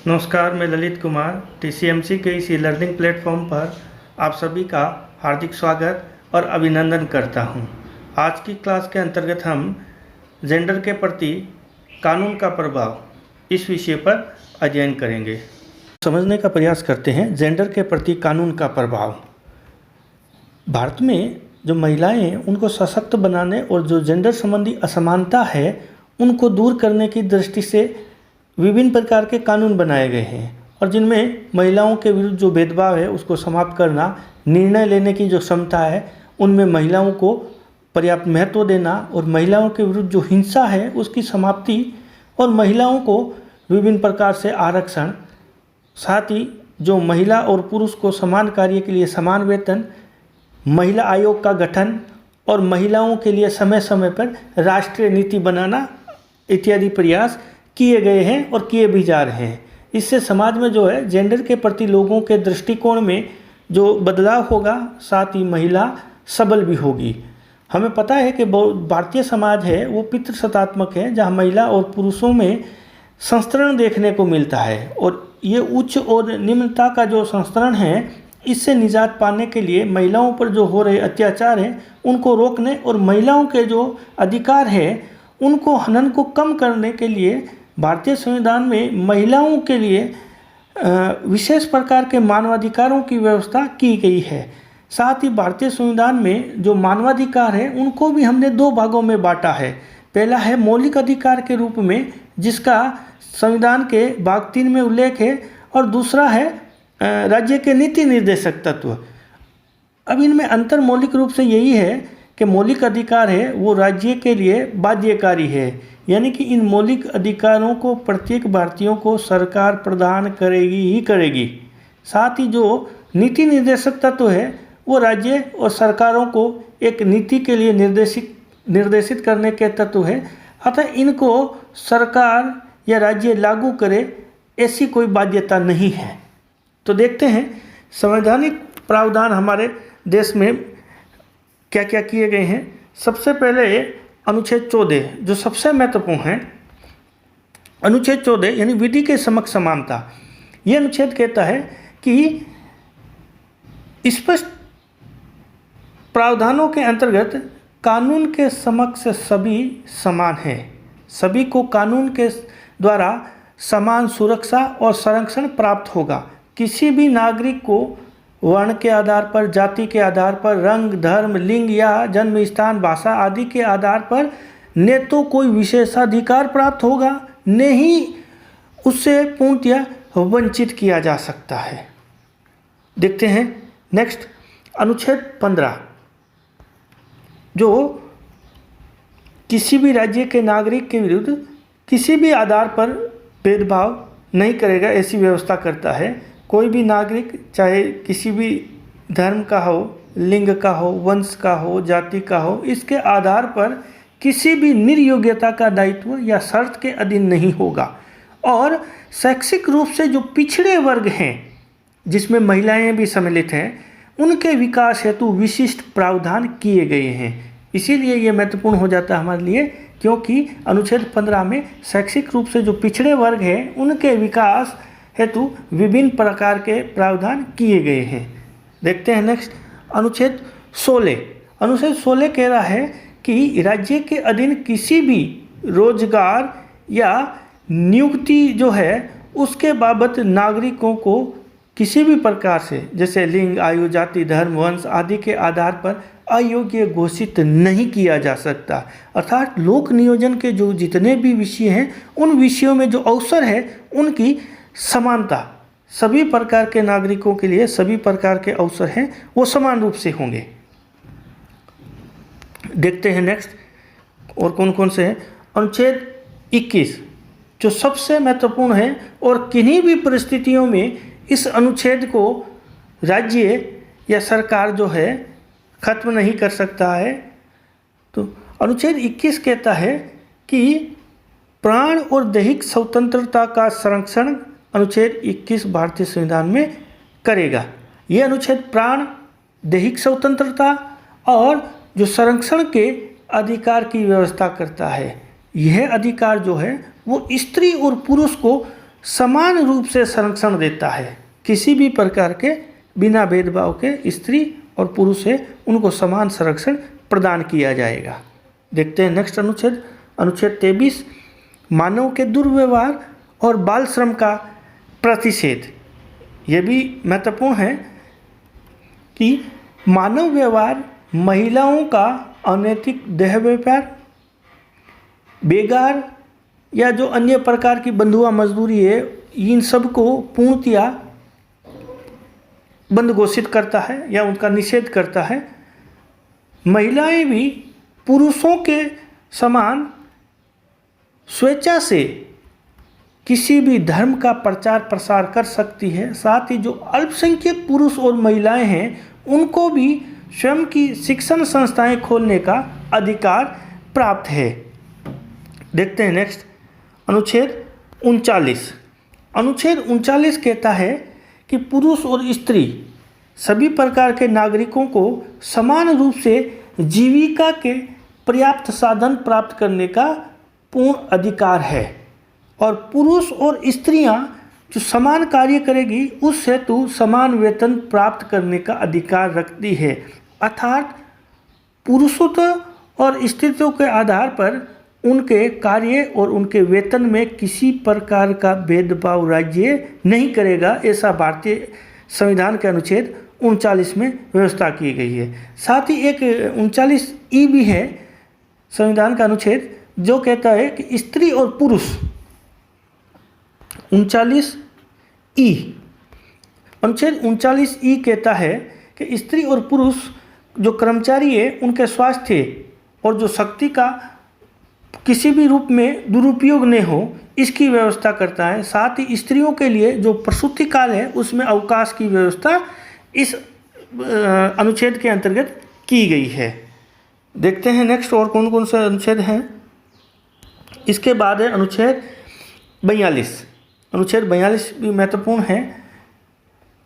नमस्कार, मैं ललित कुमार टीसीएमसी के इस लर्निंग प्लेटफॉर्म पर आप सभी का हार्दिक स्वागत और अभिनंदन करता हूं। आज की क्लास के अंतर्गत हम जेंडर के प्रति कानून का प्रभाव इस विषय पर अध्ययन करेंगे। समझने का प्रयास करते हैं जेंडर के प्रति कानून का प्रभाव। भारत में जो महिलाएं हैं उनको सशक्त बनाने और जो जेंडर संबंधी असमानता है उनको दूर करने की दृष्टि से विभिन्न प्रकार के कानून बनाए गए हैं और जिनमें महिलाओं के विरुद्ध जो भेदभाव है उसको समाप्त करना, निर्णय लेने की जो क्षमता है उनमें महिलाओं को पर्याप्त महत्व देना और महिलाओं के विरुद्ध जो हिंसा है उसकी समाप्ति और महिलाओं को विभिन्न प्रकार से आरक्षण, साथ ही जो महिला और पुरुष को समान कार्य के लिए समान वेतन, महिला आयोग का गठन और महिलाओं के लिए समय समय पर राष्ट्रीय नीति बनाना इत्यादि प्रयास किए गए हैं और किए भी जा रहे हैं। इससे समाज में जो है जेंडर के प्रति लोगों के दृष्टिकोण में जो बदलाव होगा, साथ ही महिला सबल भी होगी। हमें पता है कि भारतीय समाज है वो पितृसत्तात्मक है, जहाँ महिला और पुरुषों में संस्तरण देखने को मिलता है और ये उच्च और निम्नता का जो संस्तरण है इससे निजात पाने के लिए महिलाओं पर जो हो रहे अत्याचार हैं उनको रोकने और महिलाओं के जो अधिकार है उनको हनन को कम करने के लिए भारतीय संविधान में महिलाओं के लिए विशेष प्रकार के मानवाधिकारों की व्यवस्था की गई है। साथ ही भारतीय संविधान में जो मानवाधिकार है उनको भी हमने दो भागों में बांटा है। पहला है मौलिक अधिकार के रूप में, जिसका संविधान के भाग 3 में उल्लेख है, और दूसरा है राज्य के नीति निर्देशक तत्व। अब इनमें अंतर मौलिक रूप से यही है कि मौलिक अधिकार है वो राज्य के लिए बाध्यकारी है, यानी कि इन मौलिक अधिकारों को प्रत्येक भारतीयों को सरकार प्रदान करेगी ही करेगी। साथ ही जो नीति निर्देशक तत्व है वो राज्य और सरकारों को एक नीति के लिए निर्देशित करने के तत्व है, अतः इनको सरकार या राज्य लागू करे ऐसी कोई बाध्यता नहीं है। तो देखते हैं संवैधानिक प्रावधान हमारे देश में क्या क्या किए गए हैं। सबसे पहले अनुच्छेद 14 जो सबसे महत्वपूर्ण है, अनुच्छेद 14 यानी विधि के समक्ष समानता। यह अनुच्छेद कहता है कि स्पष्ट प्रावधानों के अंतर्गत कानून के समक्ष सभी समान हैं। सभी को कानून के द्वारा समान सुरक्षा और संरक्षण प्राप्त होगा। किसी भी नागरिक को वर्ण के आधार पर, जाति के आधार पर, रंग, धर्म, लिंग या जन्म स्थान, भाषा आदि के आधार पर न तो कोई विशेषाधिकार प्राप्त होगा, न ही उससे पूर्णतया वंचित किया जा सकता है। देखते हैं नेक्स्ट अनुच्छेद 15 जो किसी भी राज्य के नागरिक के विरुद्ध किसी भी आधार पर भेदभाव नहीं करेगा, ऐसी व्यवस्था करता है। कोई भी नागरिक चाहे किसी भी धर्म का हो, लिंग का हो, वंश का हो, जाति का हो, इसके आधार पर किसी भी निर्योग्यता का दायित्व या शर्त के अधीन नहीं होगा। और शैक्षिक रूप से जो पिछड़े वर्ग हैं, जिसमें महिलाएं भी सम्मिलित हैं, उनके विकास हेतु विशिष्ट प्रावधान किए गए हैं। इसीलिए ये महत्वपूर्ण हो जाता है हमारे लिए, क्योंकि अनुच्छेद 15 में शैक्षिक रूप से जो पिछड़े वर्ग हैं उनके विकास हेतु विभिन्न प्रकार के प्रावधान किए गए हैं। देखते हैं नेक्स्ट अनुच्छेद 16। अनुच्छेद 16 कह रहा है कि राज्य के अधीन किसी भी रोजगार या नियुक्ति जो है उसके बाबत नागरिकों को किसी भी प्रकार से, जैसे लिंग, आयु, जाति, धर्म, वंश आदि के आधार पर अयोग्य घोषित नहीं किया जा सकता। अर्थात लोक नियोजन के जो जितने भी विषय हैं उन विषयों में जो अवसर है उनकी समानता, सभी प्रकार के नागरिकों के लिए सभी प्रकार के अवसर हैं वो समान रूप से होंगे। देखते हैं नेक्स्ट और कौन कौन से हैं। अनुच्छेद 21 जो सबसे महत्वपूर्ण है और किन्हीं भी परिस्थितियों में इस अनुच्छेद को राज्य या सरकार जो है खत्म नहीं कर सकता है। तो अनुच्छेद 21 कहता है कि प्राण और दैहिक स्वतंत्रता का संरक्षण अनुच्छेद 21 भारतीय संविधान में करेगा। यह अनुच्छेद प्राण, दैहिक स्वतंत्रता और जो संरक्षण के अधिकार की व्यवस्था करता है। यह अधिकार जो है वो स्त्री और पुरुष को समान रूप से संरक्षण देता है। किसी भी प्रकार के बिना भेदभाव के स्त्री और पुरुष है उनको समान संरक्षण प्रदान किया जाएगा। देखते हैं नेक्स्ट अनुच्छेद, अनुच्छेद 23, मानव के दुर्व्यवहार और बाल श्रम का प्रतिषेध। ये भी महत्वपूर्ण है कि मानव व्यवहार, महिलाओं का अनैतिक देह व्यापार, बेगार या जो अन्य प्रकार की बंधुआ मजदूरी है, इन सब को पूर्णतया बंद घोषित करता है या उनका निषेध करता है। महिलाएं भी पुरुषों के समान स्वेच्छा से किसी भी धर्म का प्रचार प्रसार कर सकती है। साथ ही जो अल्पसंख्यक पुरुष और महिलाएं हैं उनको भी स्वयं की शिक्षण संस्थाएं खोलने का अधिकार प्राप्त है। देखते हैं नेक्स्ट, अनुच्छेद 39। अनुच्छेद 39 कहता है कि पुरुष और स्त्री सभी प्रकार के नागरिकों को समान रूप से जीविका के पर्याप्त साधन प्राप्त करने का पूर्ण अधिकार है और पुरुष और स्त्रियां जो समान कार्य करेगी उस हेतु समान वेतन प्राप्त करने का अधिकार रखती है। अर्थात पुरुषत्व और स्त्रीत्व के आधार पर उनके कार्य और उनके वेतन में किसी प्रकार का भेदभाव राज्य नहीं करेगा, ऐसा भारतीय संविधान के अनुच्छेद 39 में व्यवस्था की गई है। साथ ही एक 39E भी है संविधान का अनुच्छेद जो कहता है कि स्त्री और पुरुष, 39E, अनुच्छेद 39E कहता है कि स्त्री और पुरुष जो कर्मचारी है उनके स्वास्थ्य और जो शक्ति का किसी भी रूप में दुरुपयोग न हो इसकी व्यवस्था करता है। साथ ही स्त्रियों के लिए जो प्रसूति काल है उसमें अवकाश की व्यवस्था इस अनुच्छेद के अंतर्गत की गई है। देखते हैं नेक्स्ट और कौन कौन से अनुच्छेद हैं। इसके बाद है अनुच्छेद 42। अनुच्छेद 42 भी महत्वपूर्ण है।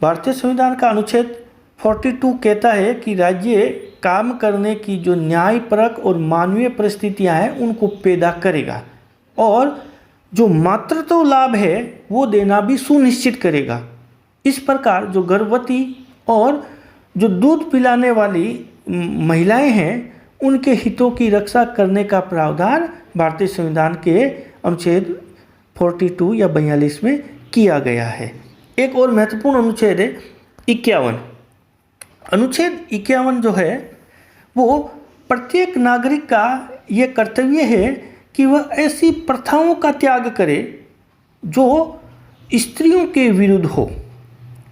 भारतीय संविधान का अनुच्छेद 42 कहता है कि राज्य काम करने की जो न्यायपरक और मानवीय परिस्थितियां हैं उनको पैदा करेगा और जो मातृत्व लाभ है वो देना भी सुनिश्चित करेगा। इस प्रकार जो गर्भवती और जो दूध पिलाने वाली महिलाएं हैं उनके हितों की रक्षा करने का प्रावधान भारतीय संविधान के अनुच्छेद 42 या 42 में किया गया है। एक और महत्वपूर्ण अनुच्छेद है 51। अनुच्छेद 51 जो है वो प्रत्येक नागरिक का ये कर्तव्य है कि वह ऐसी प्रथाओं का त्याग करे जो स्त्रियों के विरुद्ध हो।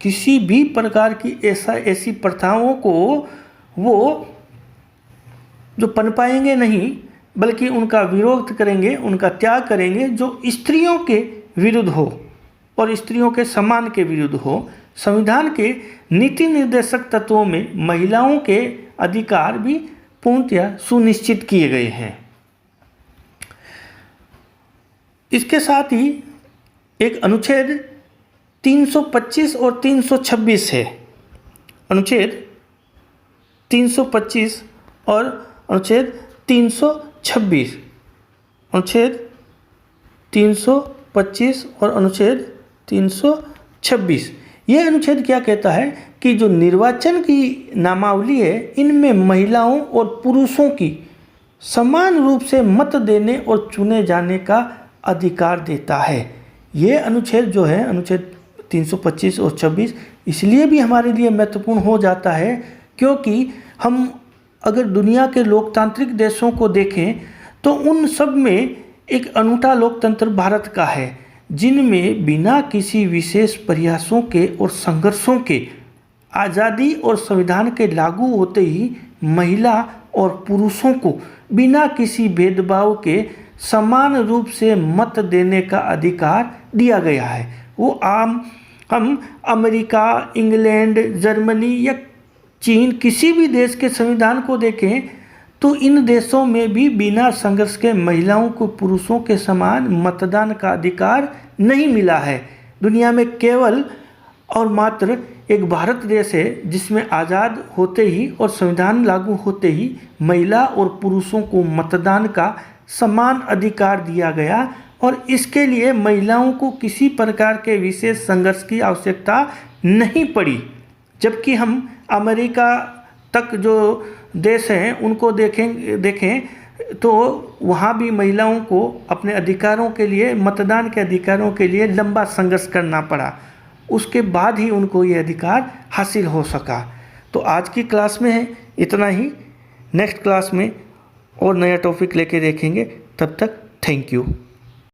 किसी भी प्रकार की ऐसी प्रथाओं को वो जो पनपाएंगे नहीं बल्कि उनका विरोध करेंगे, उनका त्याग करेंगे जो स्त्रियों के विरुद्ध हो और स्त्रियों के सम्मान के विरुद्ध हो। संविधान के नीति निर्देशक तत्वों में महिलाओं के अधिकार भी पूर्णतया सुनिश्चित किए गए हैं। इसके साथ ही एक अनुच्छेद 325 और 326 है। अनुच्छेद 325 और अनुच्छेद 326, अनुच्छेद 325 और अनुच्छेद 326। यह अनुच्छेद क्या कहता है कि जो निर्वाचन की नामावली है इनमें महिलाओं और पुरुषों की समान रूप से मत देने और चुने जाने का अधिकार देता है। ये अनुच्छेद जो है अनुच्छेद 325 और 26 इसलिए भी हमारे लिए महत्वपूर्ण हो जाता है क्योंकि हम अगर दुनिया के लोकतांत्रिक देशों को देखें तो उन सब में एक अनूठा लोकतंत्र भारत का है जिनमें बिना किसी विशेष प्रयासों के और संघर्षों के आज़ादी और संविधान के लागू होते ही महिला और पुरुषों को बिना किसी भेदभाव के समान रूप से मत देने का अधिकार दिया गया है। वो हम अमेरिका, इंग्लैंड, जर्मनी या चीन किसी भी देश के संविधान को देखें तो इन देशों में भी बिना संघर्ष के महिलाओं को पुरुषों के समान मतदान का अधिकार नहीं मिला है। दुनिया में केवल और मात्र एक भारत देश है जिसमें आज़ाद होते ही और संविधान लागू होते ही महिला और पुरुषों को मतदान का समान अधिकार दिया गया और इसके लिए महिलाओं को किसी प्रकार के विशेष संघर्ष की आवश्यकता नहीं पड़ी। जबकि हम अमेरिका तक जो देश हैं उनको देखें तो वहाँ भी महिलाओं को अपने अधिकारों के लिए, मतदान के अधिकारों के लिए लंबा संघर्ष करना पड़ा। उसके बाद ही उनको ये अधिकार हासिल हो सका। तो आज की क्लास में है इतना ही। नेक्स्ट क्लास में और नया टॉपिक लेके देखेंगे। तब तक थैंक यू।